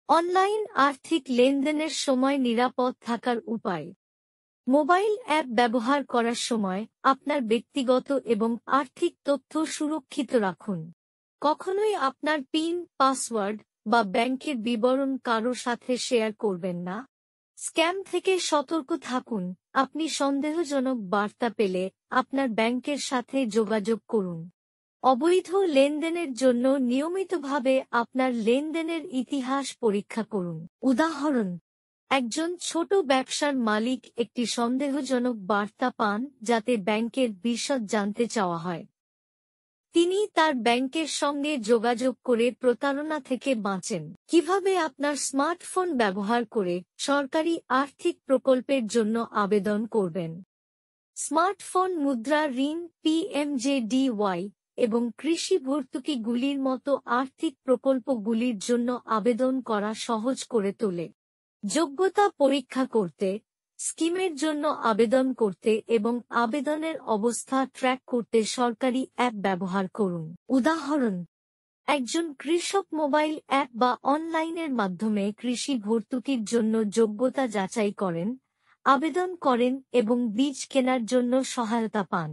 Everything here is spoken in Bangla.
অনলাইন আর্থিক লেনদেনের সময় নিরাপদ থাকার উপায়। মোবাইল অ্যাপ ব্যবহার করার সময় আপনার ব্যক্তিগত এবং আর্থিক তথ্য সুরক্ষিত রাখুন। কখনোই আপনার পিন, পাসওয়ার্ড বা ব্যাংকের বিবরণ কারো সাথে শেয়ার করবেন না। স্ক্যাম থেকে সতর্ক থাকুন। আপনি সন্দেহজনক বার্তা পেলে আপনার ব্যাংকের সাথে যোগাযোগ করুন। অবৈধ লেনদেনের জন্য নিয়মিতভাবে আপনার লেনদেনের ইতিহাস পরীক্ষা করুন। উদাহরণ: একজন ছোট ব্যবসার মালিক একটি সন্দেহজনক বার্তা পান যাতে ব্যাংকের বিশদ জানতে চাওয়া হয়। তিনি তার ব্যাংকের সঙ্গে যোগাযোগ করে প্রতারণা থেকে বাঁচেন। কিভাবে আপনার স্মার্টফোন ব্যবহার করে সরকারি আর্থিক প্রকল্পের জন্য আবেদন করবেন। স্মার্টফোন মুদ্রা ঋণ, পিএমজেডিওয়াই এবং কৃষি ভর্তুকিগুলির মতো আর্থিক প্রকল্পগুলির জন্য আবেদন করা সহজ করে তোলে। যোগ্যতা পরীক্ষা করতে, স্কিমের জন্য আবেদন করতে এবং আবেদনের অবস্থা ট্র্যাক করতে সরকারি অ্যাপ ব্যবহার করুন। উদাহরণ: একজন কৃষক মোবাইল অ্যাপ বা অনলাইনের মাধ্যমে কৃষি ভর্তুকির জন্য যোগ্যতা যাচাই করেন, আবেদন করেন এবং বীজ কেনার জন্য সহায়তা পান।